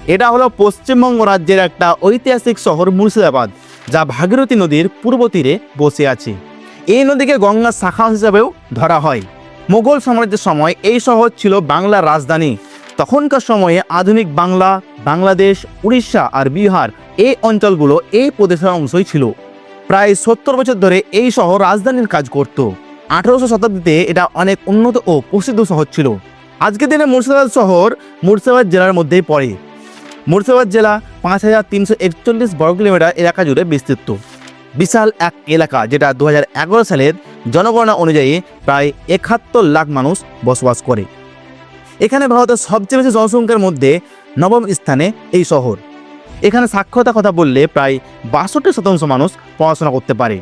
এটা হলো পশ্চিমবঙ্গ রাজ্যের একটা ঐতিহাসিক শহর মুর্শিদাবাদ, যা ভাগীরথী নদীর পূর্ব তীরে বসে আছে। এই নদীকে গঙ্গার শাখা হিসাবেও ধরা হয়। মোগল সাম্রাজ্যের সময় এই শহর ছিল বাংলার রাজধানী। তখনকার সময়ে আধুনিক বাংলা, বাংলাদেশ, উড়িষ্যা আর বিহার এই অঞ্চলগুলো এই প্রদেশের অংশই ছিল। প্রায় 70 বছর ধরে এই শহর রাজধানীর কাজ করত। 1800 শতাব্দীতে এটা অনেক উন্নত ও প্রসিদ্ধ শহর ছিল। আজকের দিনে মুর্শিদাবাদ শহর মুর্শিদাবাদ জেলার মধ্যেই পড়ে। মুর্শিদাবাদ জেলা 5341 বর্গ কিলোমিটার এলাকা জুড়ে বিস্তৃত। বিশাল এক এলাকা, যেটা 2011 সালের জনগণনা অনুযায়ী প্রায় 71 লাখ মানুষ বসবাস করে। এখানে ভারতের সবচেয়ে বেশি জনসংখ্যার মধ্যে 9ম স্থানে এই শহর। এখানে সাক্ষরতার কথা বললে প্রায় 62% মানুষ পড়াশোনা করতে পারে।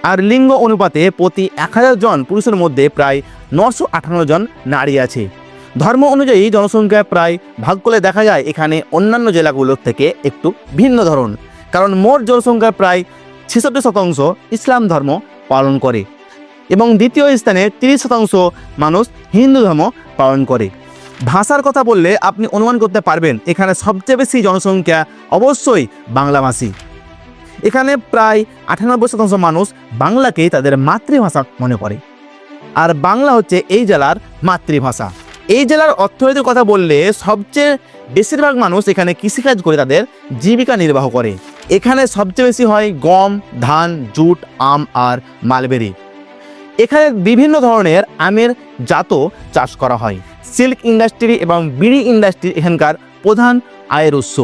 আর লিঙ্গ অনুপাতে প্রতি 1000 জন পুরুষের মধ্যে প্রায় 958 জন নারী আছে। ধর্ম অনুযায়ী জনসংখ্যা প্রায় ভাগ করলে দেখা যায় এখানে অন্যান্য জেলাগুলোর থেকে একটু ভিন্ন ধরন, কারণ মোট জনসংখ্যার প্রায় 66% ইসলাম ধর্ম পালন করে এবং দ্বিতীয় স্থানে 30% মানুষ হিন্দু ধর্ম পালন করে। ভাষার কথা বললে আপনি অনুমান করতে পারবেন এখানে সবচেয়ে বেশি জনসংখ্যা অবশ্যই বাংলাভাষী। এখানে প্রায় 98% মানুষ বাংলাকেই তাদের মাতৃভাষা মনে করে, আর বাংলা হচ্ছে এই জেলার মাতৃভাষা। এই জেলার অর্থনীতির কথা বললে সবচেয়ে বেশিরভাগ মানুষ এখানে কৃষিকাজ করে তাদের জীবিকা নির্বাহ করে। এখানে সবচেয়ে বেশি হয় গম, ধান, জুট, আম আর মালবেরি। এখানে বিভিন্ন ধরনের আমের জাতও চাষ করা হয়। সিল্ক ইন্ডাস্ট্রি এবং বিড়ি ইন্ডাস্ট্রি এখানকার প্রধান আয়ের উৎস।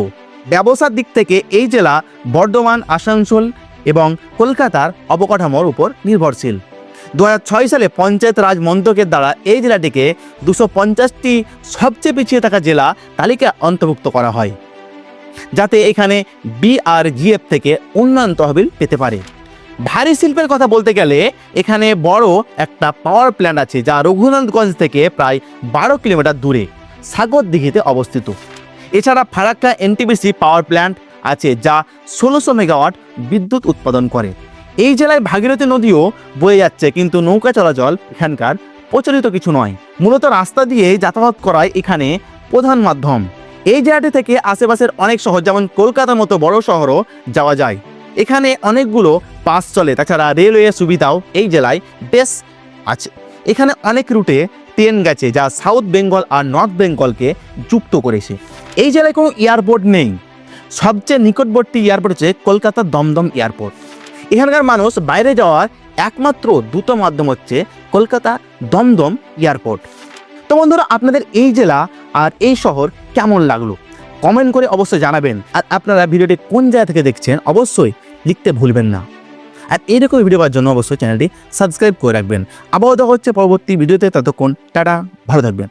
ব্যবসার দিক থেকে এই জেলা বর্ধমান, আসানসোল এবং কলকাতার অবকাঠামোর উপর নির্ভরশীল। 2006 সালে পঞ্চায়েত রাজ মন্ত্রকের দ্বারা এই জেলাটিকে 250টি সবচেয়ে পিছিয়ে থাকা জেলা তালিকা অন্তর্ভুক্ত করা হয়, যাতে এখানে BRGF থেকে উন্নয়ন তহবিল পেতে পারে। ভারী শিল্পের কথা বলতে গেলে এখানে বড় একটা পাওয়ার প্ল্যান্ট আছে, যা রঘুনাথগঞ্জ থেকে প্রায় 12 কিলোমিটার দূরে সাগরদিঘিতে অবস্থিত। এছাড়া ফারাক্কা NTPC পাওয়ার প্ল্যান্ট আছে, যা 1600 মেগাওয়াট বিদ্যুৎ উৎপাদন করে। এই জেলায় ভাগীরথী নদীও বয়ে যাচ্ছে, কিন্তু নৌকা চলাচল এখানকার প্রচলিত কিছু নয়। মূলত রাস্তা দিয়ে যাতায়াত করাই এখানে প্রধান মাধ্যম। এই জেলাটি থেকে আশেপাশের অনেক শহর, যেমন কলকাতার মতো বড় শহরও যাওয়া যায়। এখানে অনেকগুলো বাস চলে, তাছাড়া রেলওয়ে সুবিধাও এই জেলায় বেশ আছে। এখানে অনেক রুটে ট্রেন গেছে, যা সাউথ বেঙ্গল আর নর্থ বেঙ্গলকে যুক্ত করেছে। এই জেলায় কোনো এয়ারপোর্ট নেই। সবচেয়ে নিকটবর্তী এয়ারপোর্ট হচ্ছে কলকাতার দমদম এয়ারপোর্ট। এখানকার মানুষ বাইরে যাওয়ার একমাত্র দ্রুত মাধ্যম হচ্ছে কলকাতা দমদম এয়ারপোর্ট। তো বন্ধুরা, আপনাদের এই জেলা আর এই শহর কেমন লাগলো কমেন্ট করে অবশ্যই জানাবেন। আর আপনারা ভিডিওটি কোন জায়গা থেকে দেখছেন অবশ্যই লিখতে ভুলবেন না। আর এইরকম ভিডিও পাওয়ার জন্য অবশ্যই চ্যানেলটি সাবস্ক্রাইব করে রাখবেন। আবার দেখা হচ্ছে পরবর্তী ভিডিওতে। ততক্ষণ টাটা, ভালো থাকবেন।